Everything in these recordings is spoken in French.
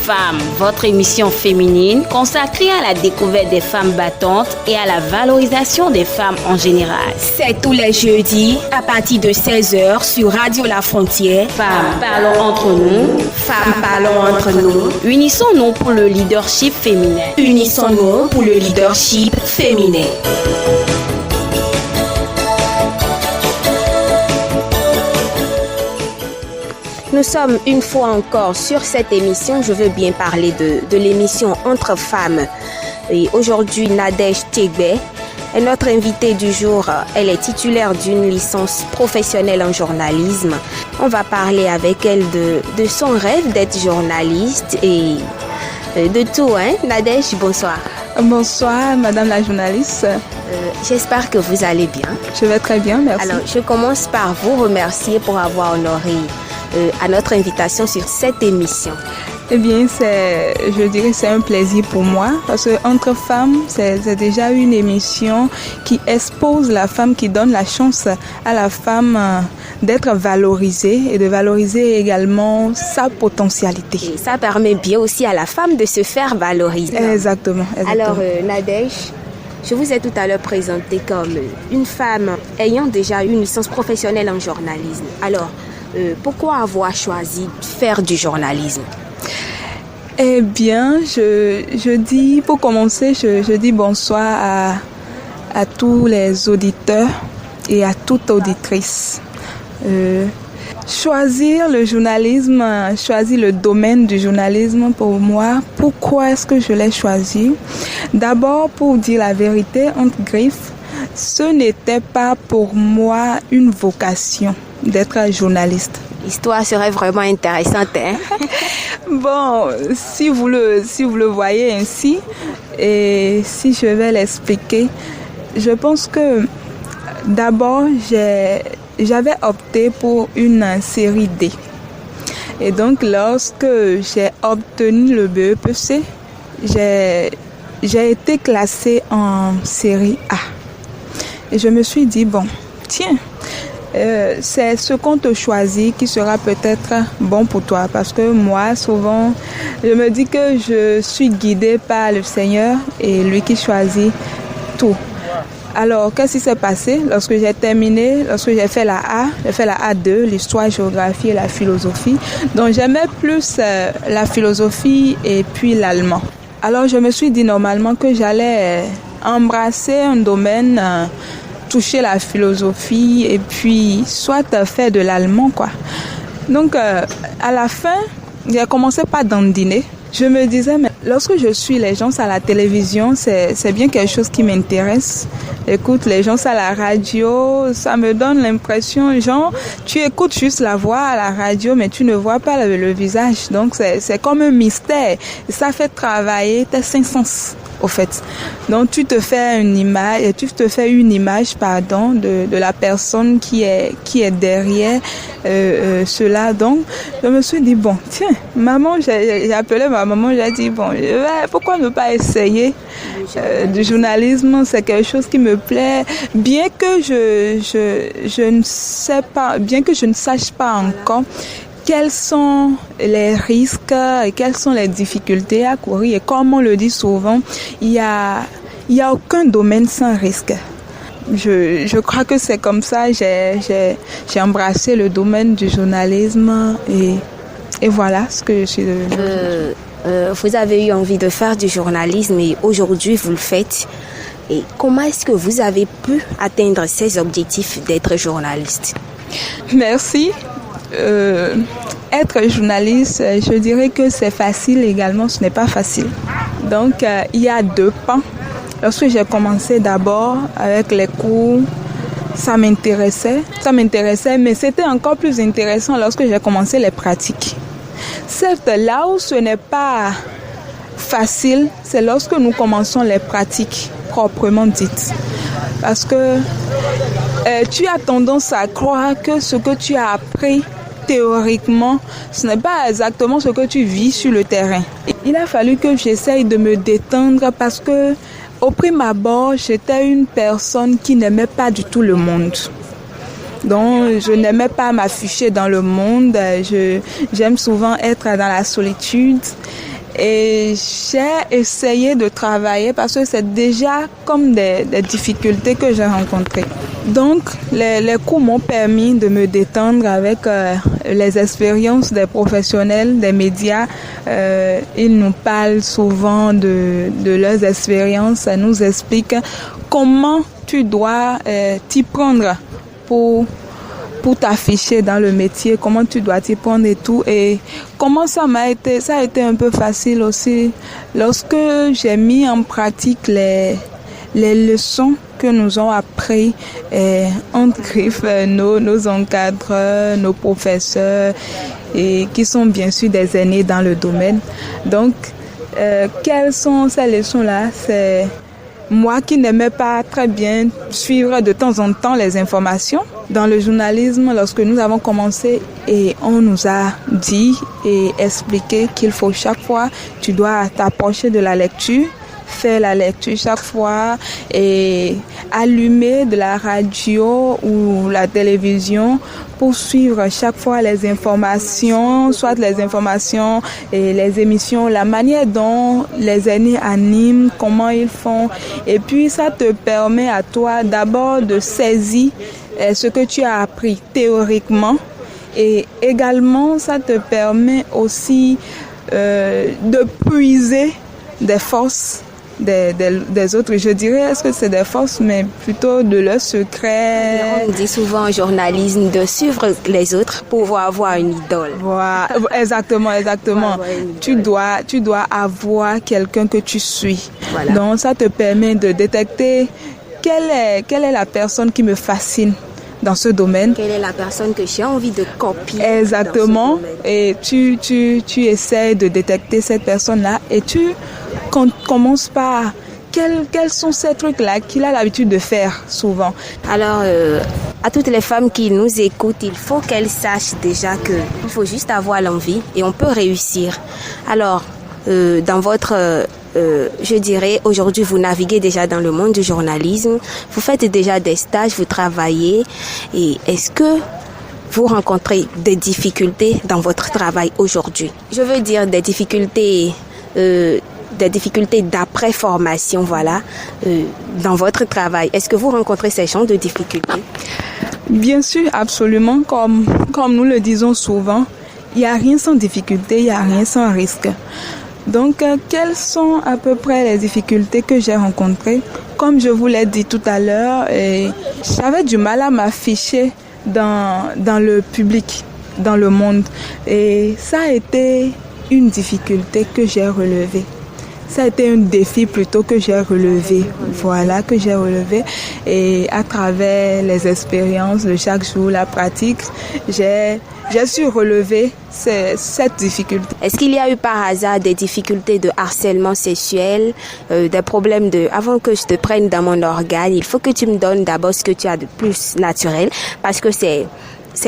Femmes, votre émission féminine consacrée à la découverte des femmes battantes et à la valorisation des femmes en général. C'est tous les jeudis à partir de 16h sur Radio La Frontière. Femmes, parlons entre nous. Femmes, parlons entre nous. Unissons-nous pour le leadership féminin. Unissons-nous pour le leadership féminin. Nous sommes une fois encore sur cette émission. Je veux bien parler de l'émission Entre femmes. Et aujourd'hui, Nadège Tchegbé est notre invitée du jour. Elle est titulaire d'une licence professionnelle en journalisme. On va parler avec elle de son rêve d'être journaliste et de tout. Nadège, bonsoir. Bonsoir, madame la journaliste. J'espère que vous allez bien. Je vais très bien, merci. Alors, je commence par vous remercier pour avoir honoré à notre invitation sur cette émission. Eh bien, je dirais que c'est un plaisir pour moi parce que Entre femmes, c'est déjà une émission qui expose la femme, qui donne la chance à la femme d'être valorisée et de valoriser également sa potentialité. Et ça permet bien aussi à la femme de se faire valoriser. Exactement. Alors, Nadège, je vous ai tout à l'heure présenté comme une femme ayant déjà une licence professionnelle en journalisme. Alors, pourquoi avoir choisi de faire du journalisme? Eh bien, je dis, pour commencer, je dis bonsoir à tous les auditeurs et à toute auditrice. Choisir le journalisme, choisir le domaine du journalisme pour moi, pourquoi est-ce que je l'ai choisi? D'abord, pour dire la vérité, entre griffes, ce n'était pas pour moi une vocation d'être journaliste. L'histoire serait vraiment intéressante, hein? Bon, si vous le voyez ainsi, et si je vais l'expliquer, je pense que d'abord, j'avais opté pour une série D. Et donc, lorsque j'ai obtenu le BEPC, j'ai été classée en série A. Et je me suis dit, bon, tiens, c'est ce qu'on te choisit qui sera peut-être bon pour toi. Parce que moi, souvent, je me dis que je suis guidée par le Seigneur et lui qui choisit tout. Alors, qu'est-ce qui s'est passé? Lorsque j'ai terminé, lorsque j'ai fait la A2, l'histoire, géographie et la philosophie. Donc, j'aimais plus la philosophie et puis l'allemand. Alors, je me suis dit normalement que j'allais embrasser un domaine, toucher la philosophie et puis soit faire de l'allemand, quoi. Donc, à la fin, j'ai commencé par dandiner. Je me disais, mais lorsque je suis les gens à la télévision, c'est bien quelque chose qui m'intéresse. Écoute, les gens à la radio, ça me donne l'impression, genre, tu écoutes juste la voix à la radio, mais tu ne vois pas le visage. Donc, c'est comme un mystère. Ça fait travailler tes cinq sens, au fait. Donc, tu te fais une image de la personne qui est derrière cela. Donc, je me suis dit, bon, tiens, maman, j'ai appelé ma maman, j'ai dit, bon, pourquoi ne pas essayer du journalisme? C'est quelque chose qui me plaît, bien que je ne sais pas, bien que je ne sache pas encore quels sont les risques et quelles sont les difficultés à courir. Et comme on le dit souvent, il y a aucun domaine sans risque. Je crois que c'est comme ça, j'ai embrassé le domaine du journalisme et voilà ce que je suis devenue. Vous avez eu envie de faire du journalisme et aujourd'hui vous le faites. Et comment est-ce que vous avez pu atteindre ces objectifs d'être journaliste? Merci. Être journaliste, je dirais que c'est facile également, ce n'est pas facile. Donc, il y a deux pans. Lorsque j'ai commencé d'abord avec les cours, ça m'intéressait, mais c'était encore plus intéressant lorsque j'ai commencé les pratiques. Certes, là où ce n'est pas facile, c'est lorsque nous commençons les pratiques proprement dites. Parce que tu as tendance à croire que ce que tu as appris théoriquement, ce n'est pas exactement ce que tu vis sur le terrain. Il a fallu que j'essaye de me détendre parce que au prime abord, j'étais une personne qui n'aimait pas du tout le monde. Donc, je n'aimais pas m'afficher dans le monde. J'aime souvent être dans la solitude. Et j'ai essayé de travailler parce que c'est déjà comme des difficultés que j'ai rencontrées. Donc, les cours m'ont permis de me détendre avec les expériences des professionnels des médias. Ils nous parlent souvent de leurs expériences, ils nous expliquent comment tu dois t'y prendre pour t'afficher dans le métier, comment tu dois t'y prendre et tout. Et comment ça a été un peu facile aussi lorsque j'ai mis en pratique les leçons que nous ont appris entre griffes nos encadreurs, nos professeurs, et qui sont bien sûr des aînés dans le domaine. Donc, quelles sont ces leçons-là? C'est moi qui n'aimais pas très bien suivre de temps en temps les informations. Dans le journalisme, lorsque nous avons commencé, et on nous a dit et expliqué qu'il faut chaque fois, tu dois t'approcher de la lecture, faire la lecture chaque fois et allumer de la radio ou la télévision pour suivre chaque fois les informations, soit les informations et les émissions, la manière dont les aînés animent, comment ils font. Et puis ça te permet à toi d'abord de saisir ce que tu as appris théoriquement, et également ça te permet aussi de puiser des forces des autres. Je dirais, est-ce que c'est des forces, mais plutôt de leurs secrets. On dit souvent en journalisme de suivre les autres pour avoir une idole. Voilà, exactement. Tu dois avoir quelqu'un que tu suis. Voilà. Donc ça te permet de détecter quelle est la personne qui me fascine dans ce domaine. Quelle est la personne que j'ai envie de copier. Exactement. Et tu essaies de détecter cette personne-là et tu commences par quels sont ces trucs-là qu'il a l'habitude de faire souvent. Alors, à toutes les femmes qui nous écoutent, il faut qu'elles sachent déjà qu'il faut juste avoir l'envie et on peut réussir. Alors, dans votre... je dirais, aujourd'hui, vous naviguez déjà dans le monde du journalisme, vous faites déjà des stages, vous travaillez. Et est-ce que vous rencontrez des difficultés dans votre travail aujourd'hui? Je veux dire des difficultés d'après-formation, voilà, dans votre travail. Est-ce que vous rencontrez ces genres de difficultés? Bien sûr, absolument. Comme nous le disons souvent, il n'y a rien sans difficulté, il n'y a rien sans risque. Donc, quelles sont à peu près les difficultés que j'ai rencontrées? Comme je vous l'ai dit tout à l'heure, j'avais du mal à m'afficher dans le public, dans le monde. Et ça a été une difficulté que j'ai relevée. Ça a été un défi plutôt que j'ai relevé. Voilà, que j'ai relevé. Et à travers les expériences de chaque jour, la pratique, j'ai su relever cette difficulté. Est-ce qu'il y a eu par hasard des difficultés de harcèlement sexuel, des problèmes avant que je te prenne dans mon organe, il faut que tu me donnes d'abord ce que tu as de plus naturel, parce que c'est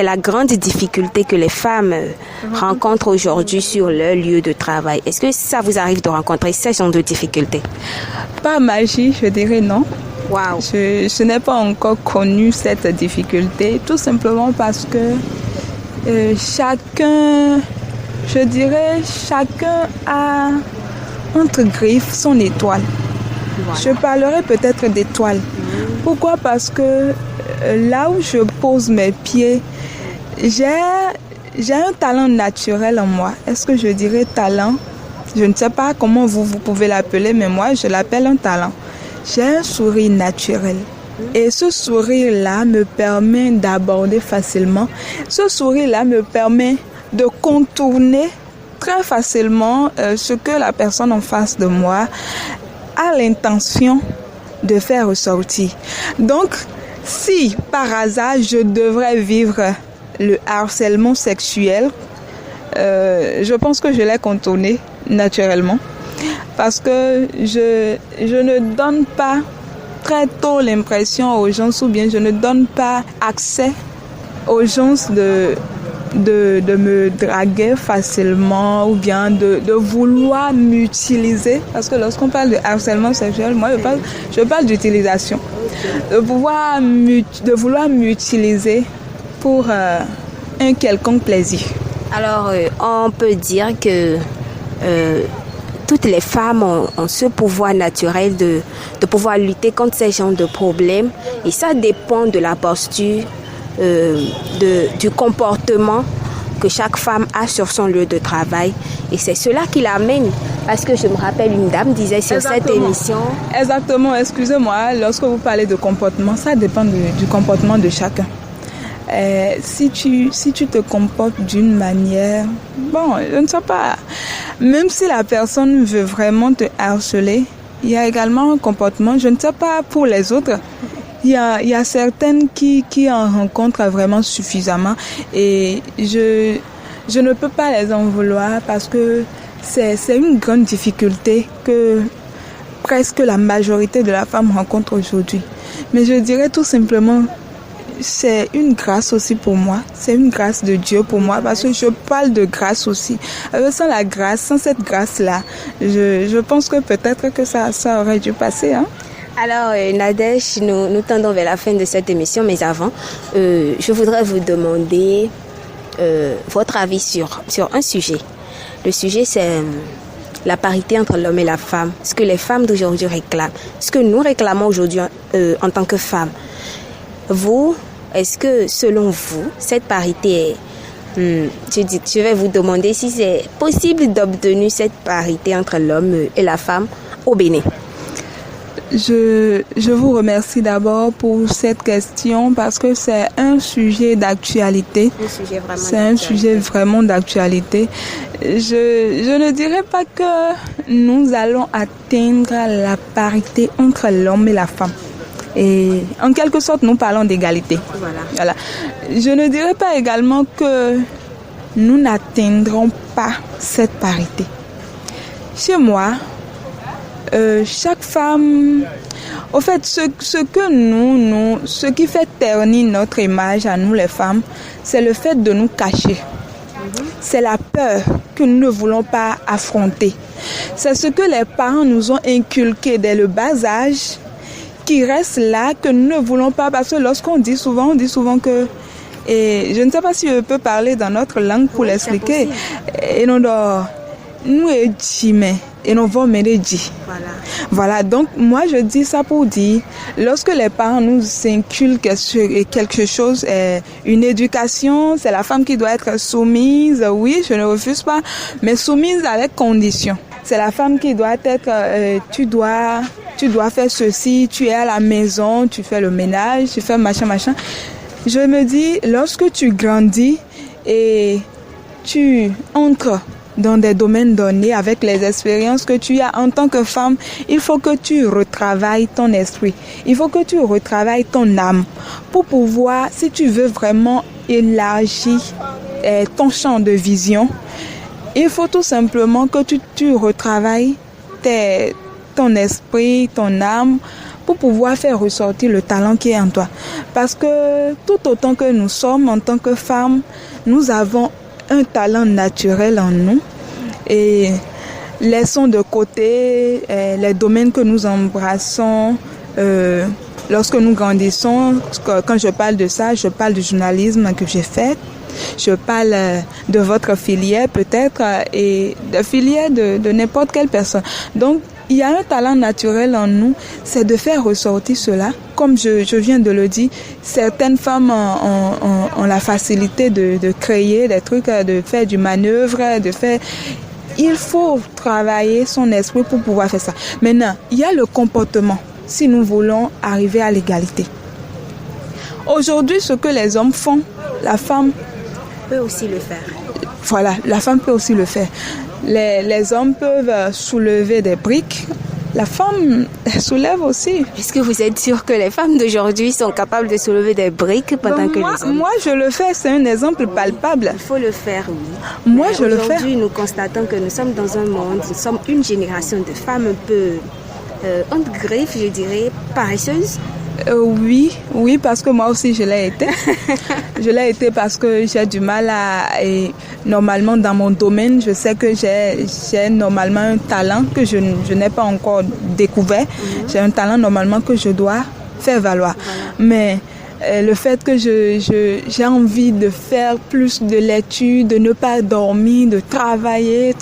la grande difficulté que les femmes rencontrent aujourd'hui sur leur lieu de travail. Est-ce que ça vous arrive de rencontrer ce genre de difficultés? Pas magie, je dirais non. Wow. Je n'ai pas encore connu cette difficulté, tout simplement parce que chacun a entre griffes son étoile. Voilà. Je parlerai peut-être d'étoile. Pourquoi? Parce que là où je pose mes pieds, j'ai un talent naturel en moi. Est-ce que je dirais talent? Je ne sais pas comment vous pouvez l'appeler, mais moi, je l'appelle un talent. J'ai un sourire naturel. Et ce sourire-là me permet d'aborder facilement. Ce sourire-là me permet de contourner très facilement ce que la personne en face de moi a l'intention de faire ressortir. Donc, si par hasard je devrais vivre le harcèlement sexuel, je pense que je l'ai contourné naturellement. Parce que je ne donne pas très tôt l'impression aux gens, ou bien je ne donne pas accès aux gens de me draguer facilement, ou bien de vouloir m'utiliser. Parce que lorsqu'on parle de harcèlement sexuel, moi je parle d'utilisation. De vouloir m'utiliser pour un quelconque plaisir. Alors, on peut dire que toutes les femmes ont ce pouvoir naturel de pouvoir lutter contre ces genres de problèmes. Et ça dépend de la posture, du comportement que chaque femme a sur son lieu de travail. Et c'est cela qui l'amène. Parce que je me rappelle, une dame disait sur cette émission... Exactement, excusez-moi, lorsque vous parlez de comportement, ça dépend du comportement de chacun. Si tu te comportes d'une manière... Bon, je ne sais pas. Même si la personne veut vraiment te harceler, il y a également un comportement, je ne sais pas pour les autres. Il y a certaines qui en rencontrent vraiment suffisamment et je ne peux pas les en vouloir parce que c'est une grande difficulté que presque la majorité de la femme rencontre aujourd'hui. Mais je dirais tout simplement, c'est une grâce aussi pour moi. C'est une grâce de Dieu pour moi parce que je parle de grâce aussi. Sans la grâce, sans cette grâce-là, je pense que peut-être que ça aurait dû passer, hein. Alors, Nadège, nous tendons vers la fin de cette émission, mais avant, je voudrais vous demander votre avis sur un sujet. Le sujet, c'est la parité entre l'homme et la femme. Ce que les femmes d'aujourd'hui réclament. Ce que nous réclamons aujourd'hui en tant que femmes. Vous, est-ce que, selon vous, cette parité est... je vais vous demander si c'est possible d'obtenir cette parité entre l'homme et la femme au Bénin. Je vous remercie d'abord pour cette question parce que c'est un sujet d'actualité. C'est un sujet vraiment d'actualité. Je ne dirais pas que nous allons atteindre la parité entre l'homme et la femme. Et en quelque sorte, nous parlons d'égalité. Voilà. Je ne dirais pas également que nous n'atteindrons pas cette parité. Chez moi, chaque femme, au fait, ce qui fait ternir notre image à nous les femmes, c'est le fait de nous cacher. C'est la peur que nous ne voulons pas affronter. C'est ce que les parents nous ont inculqué dès le bas âge, qui reste là, que nous ne voulons pas, parce que lorsqu'on dit souvent, que, et je ne sais pas si je peux parler dans notre langue pour l'expliquer, et nous et nous vont m'aider. Voilà, donc moi je dis ça pour dire, lorsque les parents nous inculquent quelque chose, une éducation, c'est la femme qui doit être soumise, oui, je ne refuse pas, mais soumise avec condition. C'est la femme qui doit être, tu dois faire ceci, tu es à la maison, tu fais le ménage, tu fais machin. Je me dis, lorsque tu grandis et tu entres dans des domaines donnés avec les expériences que tu as en tant que femme, il faut que tu retravailles ton esprit. Il faut que tu retravailles ton âme pour pouvoir, si tu veux vraiment élargir ton champ de vision, il faut tout simplement que tu retravailles ton esprit, ton âme, pour pouvoir faire ressortir le talent qui est en toi. Parce que tout autant que nous sommes en tant que femmes, nous avons un talent naturel en nous et laissons de côté les domaines que nous embrassons lorsque nous grandissons. Quand je parle de ça, je parle du journalisme que j'ai fait. Je parle de votre filière peut-être et de filière de n'importe quelle personne. Donc, il y a un talent naturel en nous, c'est de faire ressortir cela. Comme je viens de le dire, certaines femmes ont la facilité de créer des trucs, de faire du manœuvre, de faire... Il faut travailler son esprit pour pouvoir faire ça. Maintenant, il y a le comportement, si nous voulons arriver à l'égalité. Aujourd'hui, ce que les hommes font, la femme peut aussi le faire. Voilà, la femme peut aussi le faire. Les hommes peuvent soulever des briques. La femme soulève aussi. Est-ce que vous êtes sûr que les femmes d'aujourd'hui sont capables de soulever des briques pendant que les hommes... Moi, je le fais. C'est un exemple palpable. Il faut le faire, oui. Moi, je le fais. Aujourd'hui, nous constatons que nous sommes dans un monde, nous sommes une génération de femmes un peu, entre griffes, je dirais, paresseuses. Oui, parce que moi aussi je l'ai été. Je l'ai été parce que j'ai du mal et normalement dans mon domaine, je sais que j'ai normalement un talent que je n'ai pas encore découvert. J'ai un talent normalement que je dois faire valoir. Mais le fait que j'ai envie de faire plus de lecture, de ne pas dormir, de travailler,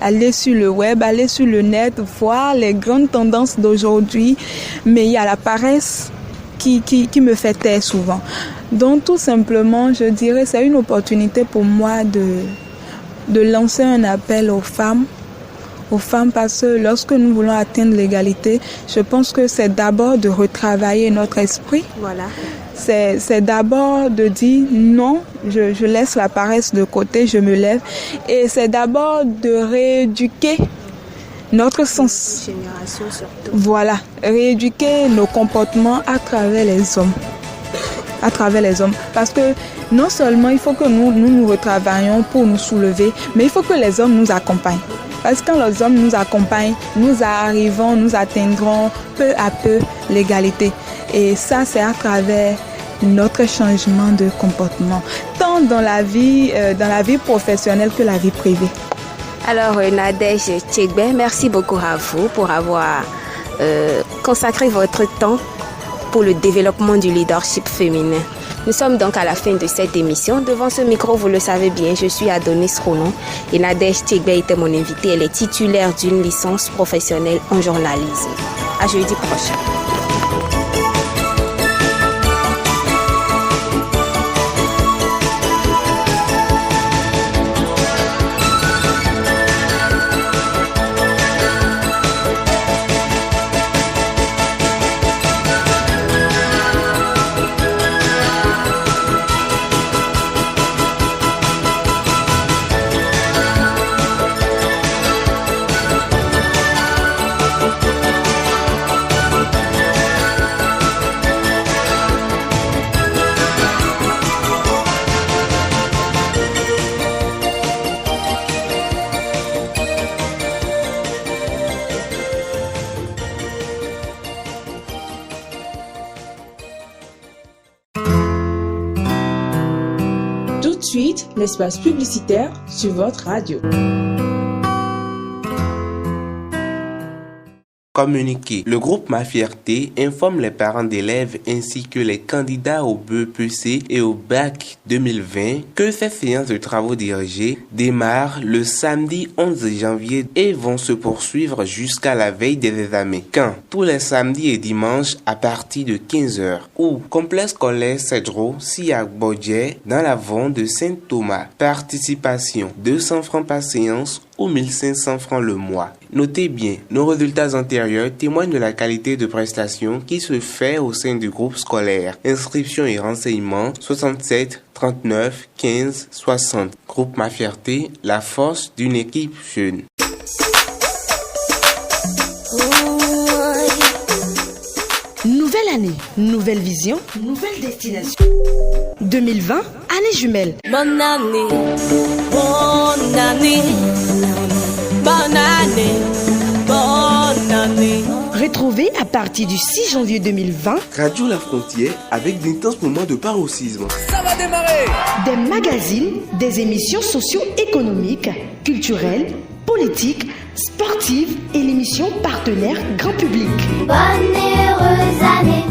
aller sur le web, aller sur le net, voir les grandes tendances d'aujourd'hui. Mais il y a la paresse qui me fait taire souvent. Donc tout simplement, je dirais, c'est une opportunité pour moi de lancer un appel aux femmes parce que lorsque nous voulons atteindre l'égalité, je pense que c'est d'abord de retravailler notre esprit. Voilà. C'est d'abord de dire non, je laisse la paresse de côté, je me lève. Et c'est d'abord de rééduquer notre sens. Génération surtout. Voilà, rééduquer nos comportements à travers les hommes. Parce que non seulement il faut que nous retravaillions pour nous soulever, mais il faut que les hommes nous accompagnent. Parce que quand les hommes nous accompagnent, nous atteindrons peu à peu l'égalité. Et ça, c'est à travers notre changement de comportement, tant dans la vie professionnelle que la vie privée. Alors, Nadège Tchegbe, merci beaucoup à vous pour avoir consacré votre temps pour le développement du leadership féminin. Nous sommes donc à la fin de cette émission. Devant ce micro, vous le savez bien, je suis Adonis Ronon et Nadège Tchegbe était mon invitée. Elle est titulaire d'une licence professionnelle en journalisme. À jeudi prochain. Tout de suite, l'espace publicitaire sur votre radio. Communiqué. Le groupe Ma Fierté informe les parents d'élèves ainsi que les candidats au BEPC et au bac 2020 que ces séances de travaux dirigés démarrent le samedi 11 janvier et vont se poursuivre jusqu'à la veille des examens. Quand tous les samedis et dimanches à partir de 15h ou complexe scolaire Cedro Siak Bodje dans la Vente de Saint-Thomas. Participation 200 francs par séance ou 1500 francs le mois. Notez bien, nos résultats antérieurs témoignent de la qualité de prestation qui se fait au sein du groupe scolaire. Inscription et renseignements 67 39 15 60. Groupe Ma Fierté, la force d'une équipe jeune. Nouvelle année, nouvelle vision, nouvelle destination. 2020, année jumelle. Bonne année, bonne année, bonne année, bonne année. Retrouvez à partir du 6 janvier 2020 Radio La Frontière avec d'intenses moments de paroxysme. Ça va démarrer. Des magazines, des émissions socio-économiques, culturelles, politiques, sportives et l'émission partenaire grand public. Bonne et heureuse année,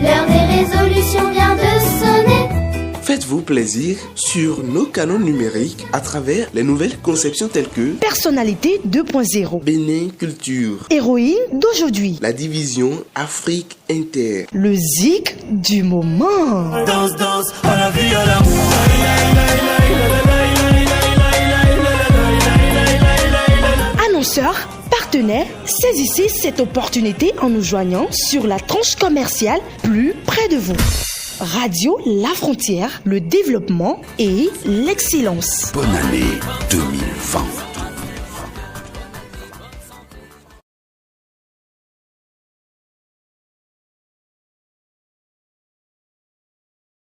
l'heure des résolutions vient de sonner. Faites-vous plaisir sur nos canaux numériques à travers les nouvelles conceptions telles que Personnalité 2.0, Bénin Culture, Héroïne d'aujourd'hui, la division Afrique Inter, le Zik du moment. Danse, danse, à la vie, à l'amour. Annonceurs, partenaires, saisissez cette opportunité en nous joignant sur la tranche commerciale plus près de vous. Radio La Frontière, le développement et l'excellence. Bonne année 2020.